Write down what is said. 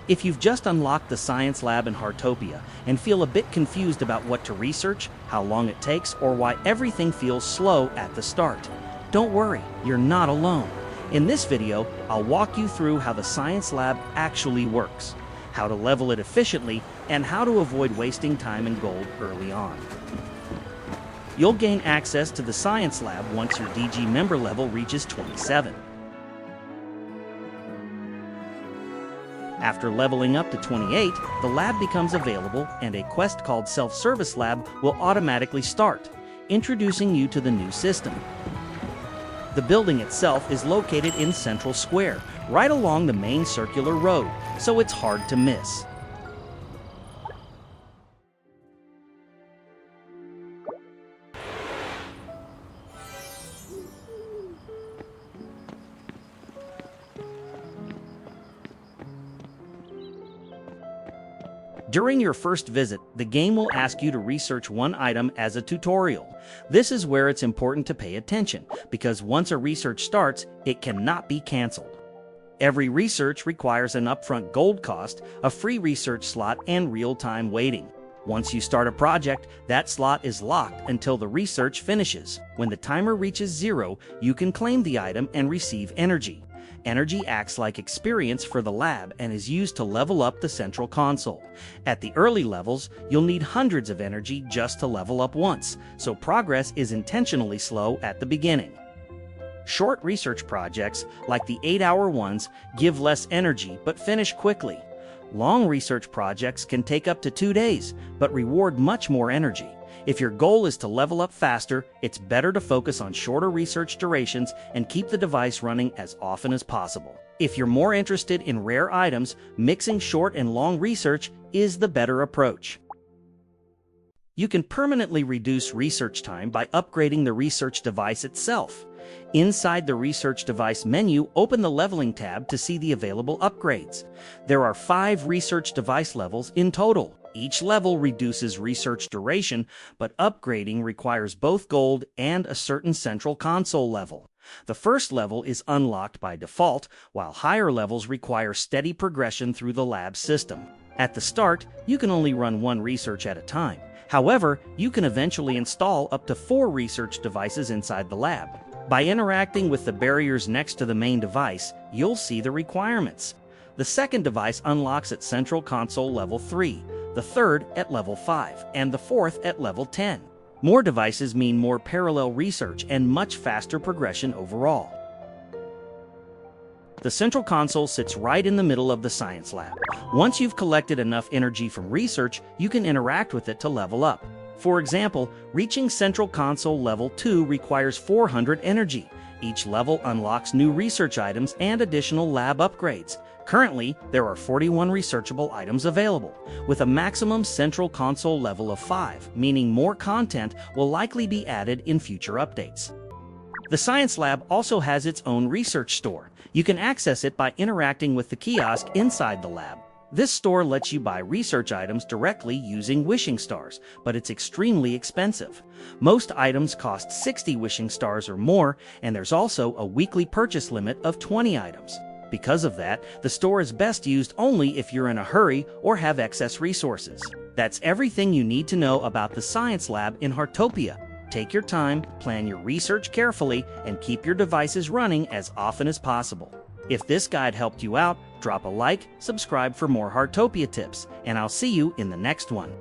If you've just unlocked the science lab in Heartopia and feel a bit confused about what to research, how long it takes, or why everything feels slow at the start, don't worry, you're not alone. In this video, I'll walk you through how the science lab actually works, how to level it efficiently, and how to avoid wasting time and gold early on. You'll gain access to the science lab once your DG member level reaches 27. After leveling up to 28, the lab becomes available and a quest called Self-Service Lab will automatically start, introducing you to the new system. The building itself is located in Central Square, right along the main circular road, so it's hard to miss. During your first visit, the game will ask you to research one item as a tutorial. This is where it's important to pay attention, because once a research starts, it cannot be canceled. Every research requires an upfront gold cost, a free research slot, and real-time waiting. Once you start a project, that slot is locked until the research finishes. When the timer reaches 0, you can claim the item and receive energy. Energy acts like experience for the lab and is used to level up the central console. At the early levels, you'll need hundreds of energy just to level up once, so progress is intentionally slow at the beginning. Short research projects, like the 8-hour ones, give less energy but finish quickly. Long research projects can take up to 2 days, but reward much more energy. If your goal is to level up faster, it's better to focus on shorter research durations and keep the device running as often as possible. If you're more interested in rare items, mixing short and long research is the better approach. You can permanently reduce research time by upgrading the research device itself. Inside the Research Device menu, open the Leveling tab to see the available upgrades. There are 5 research device levels in total. Each level reduces research duration, but upgrading requires both gold and a certain central console level. The first level is unlocked by default, while higher levels require steady progression through the lab system. At the start, you can only run 1 research at a time. However, you can eventually install up to 4 research devices inside the lab. By interacting with the barriers next to the main device, you'll see the requirements. The second device unlocks at Central Console Level 3, the third at Level 5, and the fourth at Level 10. More devices mean more parallel research and much faster progression overall. The Central Console sits right in the middle of the Science Lab. Once you've collected enough energy from research, you can interact with it to level up. For example, reaching Central Console Level 2 requires 400 energy. Each level unlocks new research items and additional lab upgrades. Currently, there are 41 researchable items available, with a maximum Central Console level of 5, meaning more content will likely be added in future updates. The Science Lab also has its own research store. You can access it by interacting with the kiosk inside the lab. This store lets you buy research items directly using wishing stars, but it's extremely expensive. Most items cost 60 wishing stars or more, and there's also a weekly purchase limit of 20 items. Because of that, the store is best used only if you're in a hurry or have excess resources. That's everything you need to know about the Science Lab in Heartopia. Take your time, plan your research carefully, and keep your devices running as often as possible. If this guide helped you out, drop a like, subscribe for more Heartopia tips, and I'll see you in the next one.